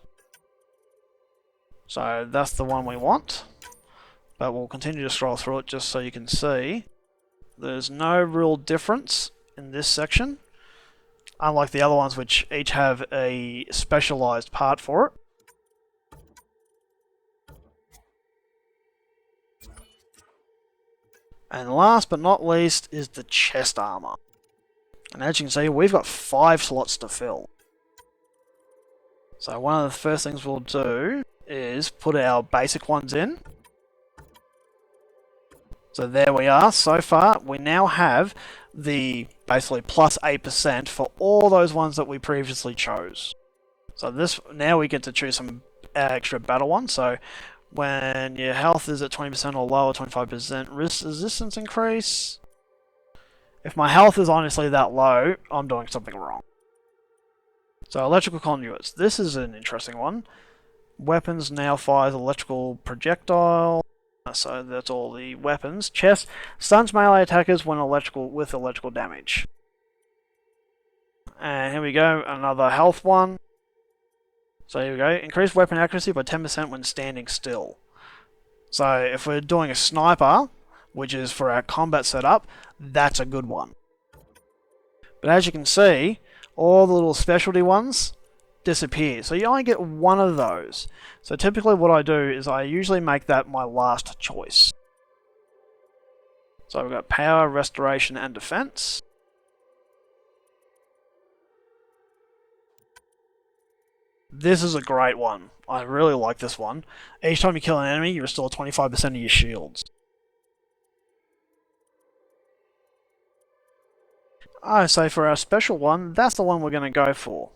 So that's the one we want. But we'll continue to scroll through it just so you can see. There's no real difference in this section, unlike the other ones which each have a specialized part for it. And last but not least is the chest armor. And as you can see, we've got 5 slots to fill. So one of the first things we'll do is put our basic ones in. So there we are. So far, we now have the basically plus 8% for all those ones that we previously chose. So this now we get to choose some extra battle ones. So when your health is at 20% or lower, 25% resistance increase. If my health is honestly that low, I'm doing something wrong. So electrical conduits. This is an interesting one. Weapons now fires electrical projectile. So that's all the weapons. Chest stuns melee attackers when with electrical damage. And here we go, another health one. So here we go. Increase weapon accuracy by 10% when standing still. So if we're doing a sniper, which is for our combat setup, that's a good one. But as you can see, all the little specialty ones disappear. So you only get one of those. So typically what I do is I usually make that my last choice. So we've got power, restoration, and defense. This is a great one. I really like this one. Each time you kill an enemy, you restore 25% of your shields. So for our special one, that's the one we're going to go for.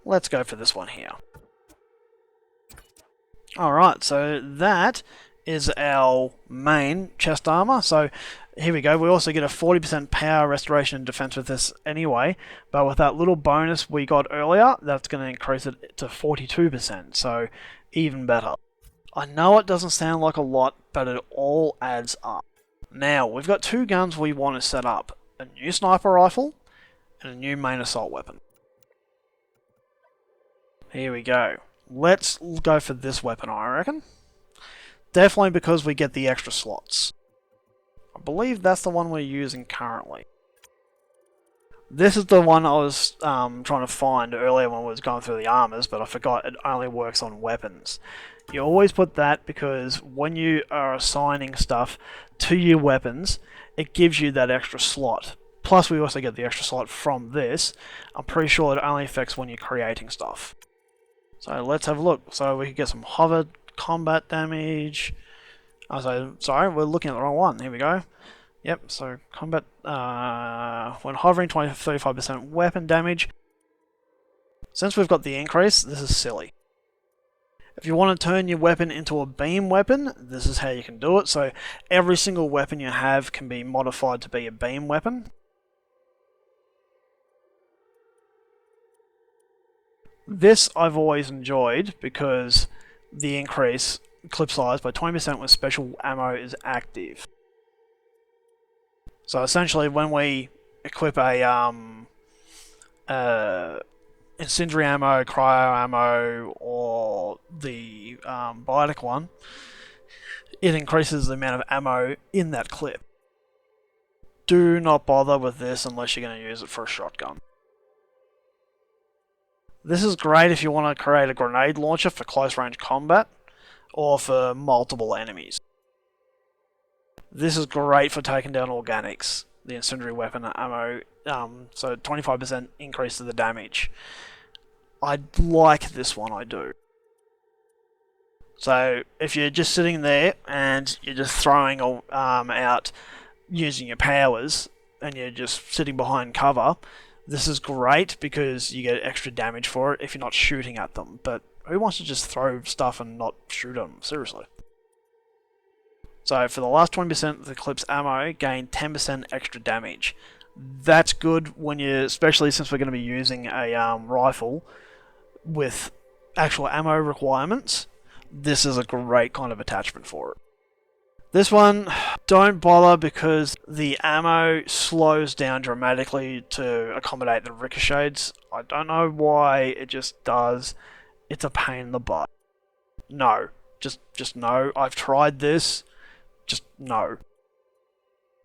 Let's go for this one here. Alright, so that is our main chest armor. So here we go. We also get a 40% power, restoration, and defense with this anyway. But with that little bonus we got earlier, that's going to increase it to 42%. So even better. I know it doesn't sound like a lot, but it all adds up. Now, we've got two guns we want to set up. A new sniper rifle and a new main assault weapon. Here we go. Let's go for this weapon, I reckon. Definitely because we get the extra slots. I believe that's the one we're using currently. This is the one I was trying to find earlier when we was going through the armors, but I forgot it only works on weapons. You always put that because when you are assigning stuff to your weapons, it gives you that extra slot. Plus we also get the extra slot from this. I'm pretty sure it only affects when you're creating stuff. So let's have a look. So we can get some hover combat damage. Sorry, we're looking at the wrong one. Here we go. Yep, so combat, when hovering, 20-35% weapon damage. Since we've got the increase, this is silly. If you want to turn your weapon into a beam weapon, this is how you can do it. So every single weapon you have can be modified to be a beam weapon. This I've always enjoyed because the increase clip size by 20% when special ammo is active. So essentially when we equip a incendiary ammo, cryo ammo, or the biotic one, it increases the amount of ammo in that clip. Do not bother with this unless you're going to use it for a shotgun. This is great if you want to create a grenade launcher for close range combat or for multiple enemies. This is great for taking down organics, the incendiary weapon ammo, so 25% increase to the damage. I like this one, I do. So if you're just sitting there and you're just throwing out using your powers and you're just sitting behind cover, this is great because you get extra damage for it if you're not shooting at them. But who wants to just throw stuff and not shoot them? Seriously. So for the last 20% of the clip's ammo, gain 10% extra damage. That's good when you, especially since we're going to be using a rifle with actual ammo requirements. This is a great kind of attachment for it. This one, don't bother because the ammo slows down dramatically to accommodate the ricochets. I don't know why, it just does. It's a pain in the butt. No. Just no. I've tried this. Just no.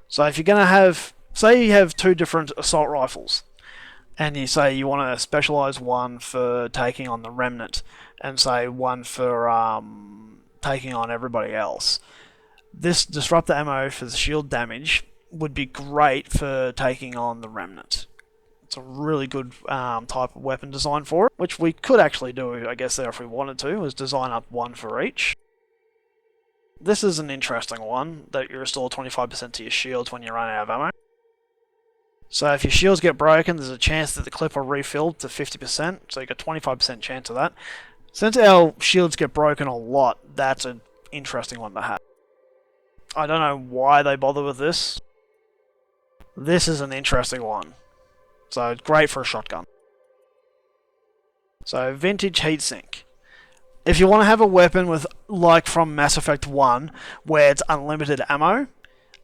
So if you're going to have, say you have two different assault rifles, and you say you want to specialize one for taking on the remnant, and say one for taking on everybody else. This disrupt ammo for the shield damage would be great for taking on the remnant. It's a really good type of weapon design for it, which we could actually do, I guess, there if we wanted to, is design up one for each. This is an interesting one, that you restore 25% to your shields when you run out of ammo. So if your shields get broken, there's a chance that the clip will refill to 50%, so you got 25% chance of that. Since our shields get broken a lot, that's an interesting one to have. I don't know why they bother with this. This is an interesting one. So great for a shotgun. So vintage heatsink. If you want to have a weapon with, like from Mass Effect 1, where it's unlimited ammo,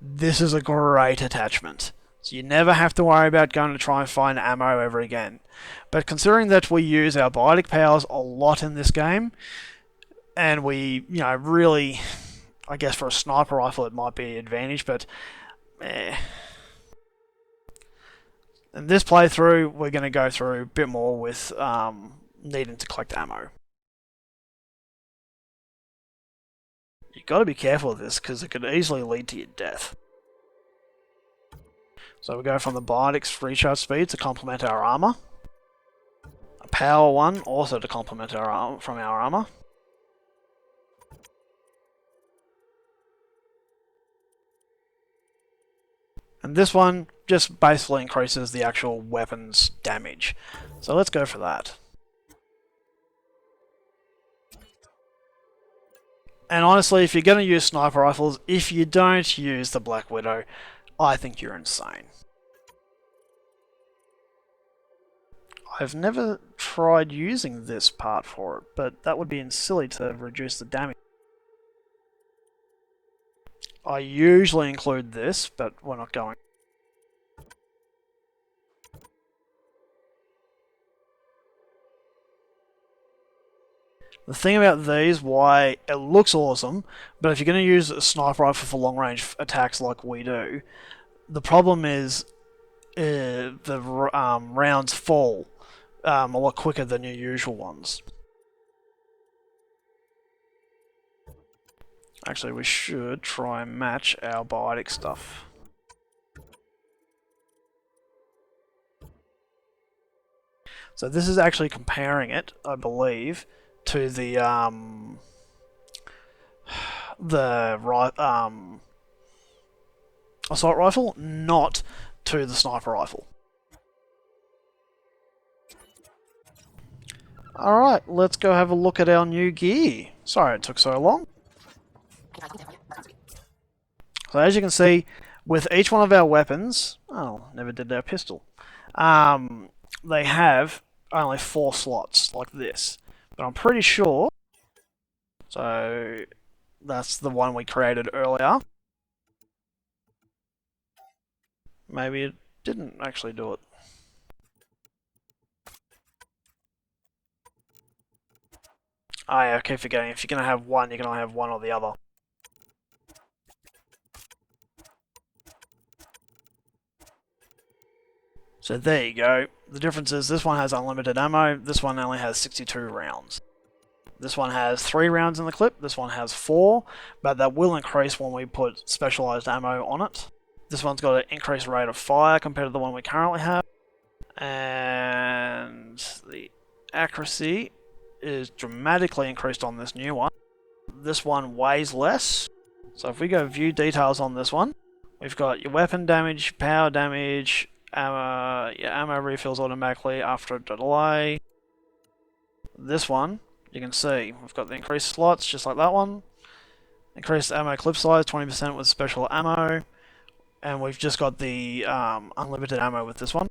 this is a great attachment. So you never have to worry about going to try and find ammo ever again. But considering that we use our biotic powers a lot in this game, and we, really, I guess for a sniper rifle it might be an advantage, but in this playthrough we're going to go through a bit more with needing to collect ammo. You've got to be careful of this because it could easily lead to your death. So we go from the biotics recharge speed to complement our armor. A power one also to complement our armor. And this one just basically increases the actual weapon's damage. So let's go for that. And honestly, if you're going to use sniper rifles, if you don't use the Black Widow, I think you're insane. I've never tried using this part for it, but that would be silly to reduce the damage. I usually include this, but we're not going. The thing about these, why it looks awesome, but if you're going to use a sniper rifle for long range attacks like we do, the problem is the rounds fall a lot quicker than your usual ones. Actually, we should try and match our biotic stuff. So this is actually comparing it, I believe, to the assault rifle, not to the sniper rifle. Alright, let's go have a look at our new gear. Sorry it took so long. So as you can see, with each one of our weapons, never did our pistol, they have only 4 slots, like this. But I'm pretty sure, so that's the one we created earlier. Maybe it didn't actually do it. Oh yeah, I keep forgetting, if you're going to have one, you can only have one or the other. So there you go. The difference is this one has unlimited ammo, this one only has 62 rounds. This one has 3 rounds in the clip, this one has 4, but that will increase when we put specialized ammo on it. This one's got an increased rate of fire compared to the one we currently have. And the accuracy is dramatically increased on this new one. This one weighs less. So if we go view details on this one, we've got your weapon damage, power damage, ammo, your ammo refills automatically after a delay. This one, you can see, we've got the increased slots, just like that one. Increased ammo clip size, 20% with special ammo. And we've just got the unlimited ammo with this one.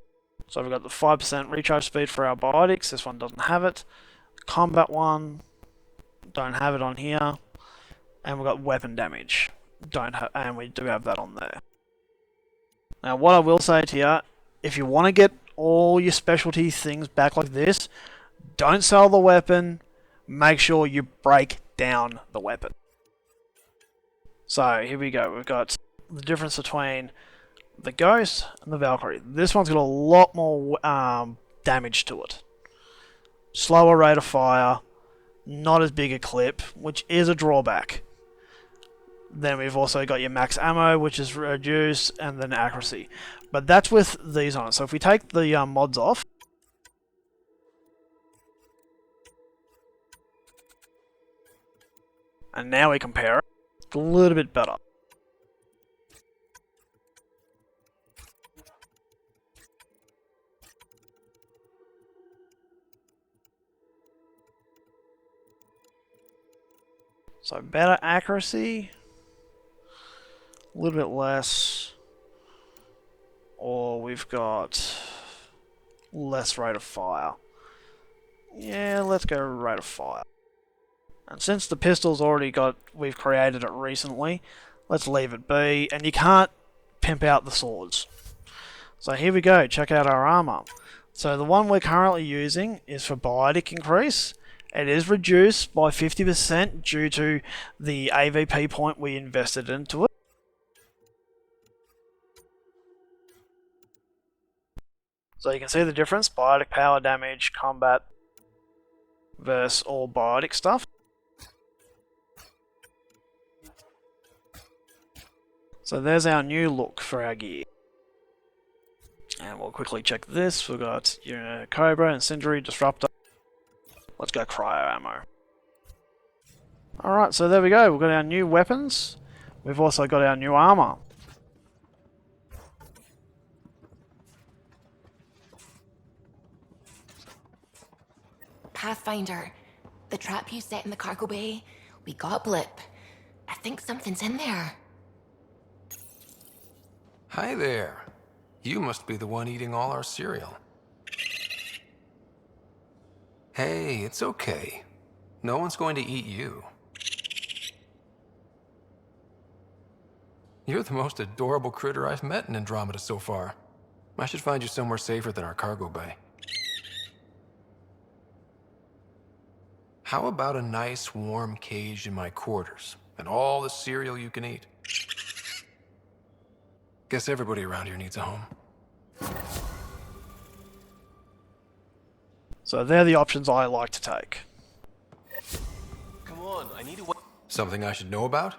So we've got the 5% recharge speed for our biotics, this one doesn't have it. Combat one, don't have it on here. And we've got weapon damage, and we do have that on there. Now what I will say to you, if you want to get all your specialty things back like this, don't sell the weapon, make sure you break down the weapon. So here we go, we've got the difference between the Ghost and the Valkyrie. This one's got a lot more damage to it. Slower rate of fire, not as big a clip, which is a drawback. Then we've also got your max ammo, which is reduced, and then accuracy. But that's with these on it. So if we take the mods off, and now we compare it, a little bit better. So better accuracy, a little bit less, or we've got less rate of fire. Yeah, let's go rate of fire. And since the pistol's we've created it recently, let's leave it be, and you can't pimp out the swords. So here we go, check out our armor. So the one we're currently using is for biotic increase. It is reduced by 50% due to the AVP point we invested into it. So you can see the difference, biotic power damage, combat versus all biotic stuff. So there's our new look for our gear. And we'll quickly check this. We've got Cobra, Incendiary, Disruptor. Let's go cryo ammo. Alright, so there we go. We've got our new weapons. We've also got our new armor. Pathfinder, the trap you set in the cargo bay, we got a blip. I think something's in there. Hi there. You must be the one eating all our cereal. Hey, it's okay. No one's going to eat you. You're the most adorable critter I've met in Andromeda so far. I should find you somewhere safer than our cargo bay. How about a nice warm cage in my quarters and all the cereal you can eat? Guess everybody around here needs a home. So they're the options I like to take. Come on, I need to. Something I should know about?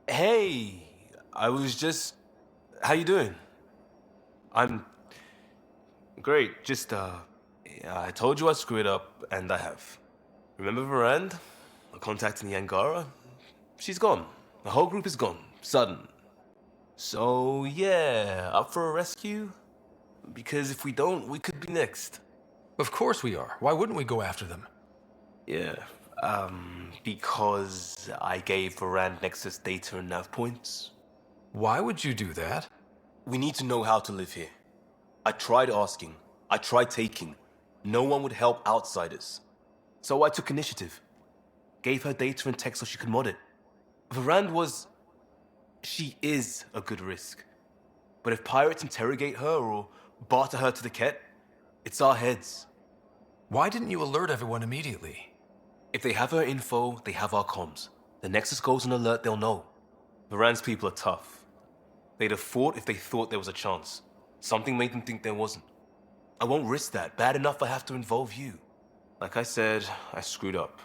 Hey, I was just. How you doing? I'm great. Just I told you I screwed up, and I have. Remember Varand? I contacted the Angara. She's gone. The whole group is gone. Sudden. So yeah, up for a rescue? Because if we don't, we could be next. Of course we are. Why wouldn't we go after them? Yeah, because I gave Varand Nexus data and nav points. Why would you do that? We need to know how to live here. I tried asking. I tried taking. No one would help outsiders. So I took initiative. Gave her data and tech so she could mod it. Varand was... She is a good risk. But if pirates interrogate her or barter her to the Ket, it's our heads. Why didn't you alert everyone immediately? If they have her info, they have our comms. The Nexus goes on alert, they'll know. Varand's people are tough. They'd have fought if they thought there was a chance. Something made them think there wasn't. I won't risk that. Bad enough I have to involve you. Like I said, I screwed up.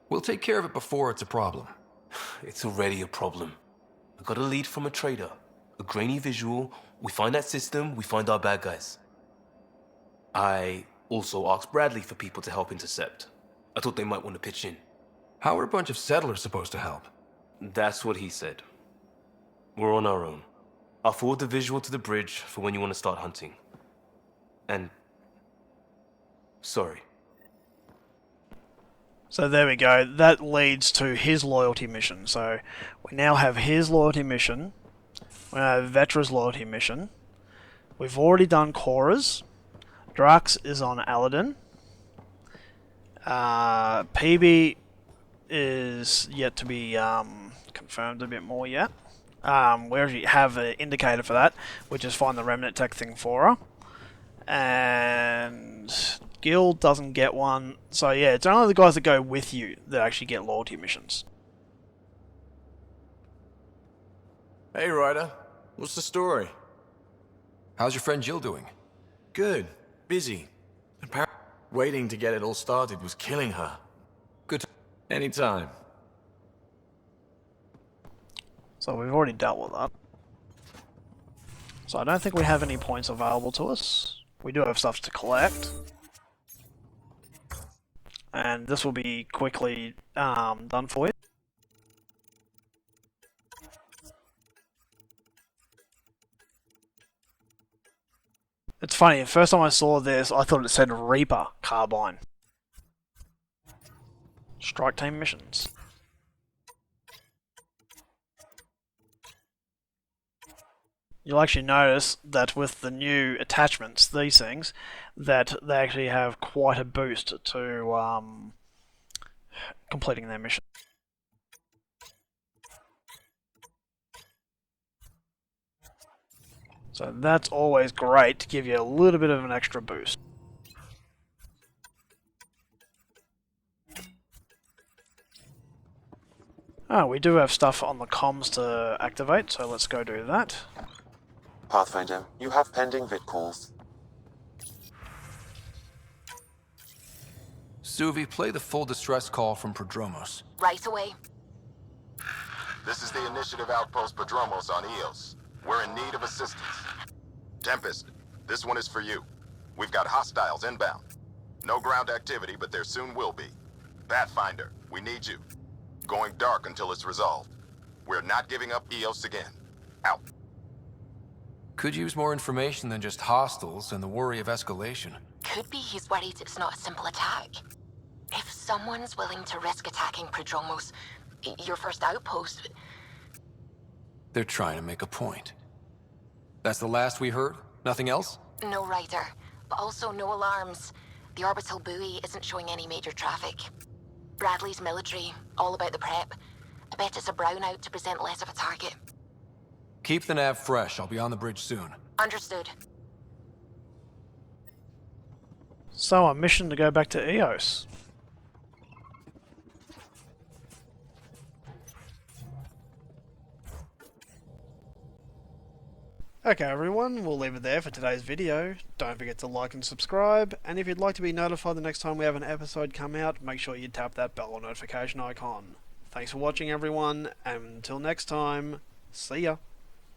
We'll take care of it before it's a problem. It's already a problem. I got a lead from a trader. A grainy visual. We find that system, we find our bad guys. I also asked Bradley for people to help intercept. I thought they might want to pitch in. How are a bunch of settlers supposed to help? That's what he said. We're on our own. I'll forward the visual to the bridge for when you want to start hunting. And... sorry. So there we go. That leads to his loyalty mission. So we now have his loyalty mission. We have Vetra's loyalty mission. We've already done Cora's. Drax is on Aladdin. PB is yet to be confirmed a bit more yet. We already have an indicator for that, which is find the remnant tech thing for her. And Guild doesn't get one. So yeah, it's only the guys that go with you that actually get loyalty missions. Hey Ryder, what's the story? How's your friend Jill doing? Good. Busy. Apparently, waiting to get it all started was killing her. Good. Anytime. So we've already dealt with that. So I don't think we have any points available to us. We do have stuff to collect. and this will be quickly done for you. It's funny, the first time I saw this, I thought it said Reaper Carbine. Strike Team missions. You'll actually notice that with the new attachments, these things, that they actually have quite a boost to completing their mission. So that's always great to give you a little bit of an extra boost. We do have stuff on the comms to activate, so let's go do that. Pathfinder, you have pending vid calls. Suvi, play the full distress call from Prodromos. Right away. This is the Initiative Outpost Prodromos on Eos. We're in need of assistance. Tempest, this one is for you. We've got hostiles inbound. No ground activity, but there soon will be. Pathfinder, we need you. Going dark until it's resolved. We're not giving up Eos again. Out. Could use more information than just hostiles and the worry of escalation. Could be he's worried it's not a simple attack. If someone's willing to risk attacking Prodromos, your first outpost... They're trying to make a point. That's the last we heard? Nothing else? No rider, but also no alarms. The orbital buoy isn't showing any major traffic. Bradley's military, all about the prep. I bet it's a brownout to present less of a target. Keep the nav fresh. I'll be on the bridge soon. Understood. So, a mission to go back to Eos. Okay everyone, we'll leave it there for today's video. Don't forget to like and subscribe, and if you'd like to be notified the next time we have an episode come out, make sure you tap that bell or notification icon. Thanks for watching everyone, and until next time, see ya!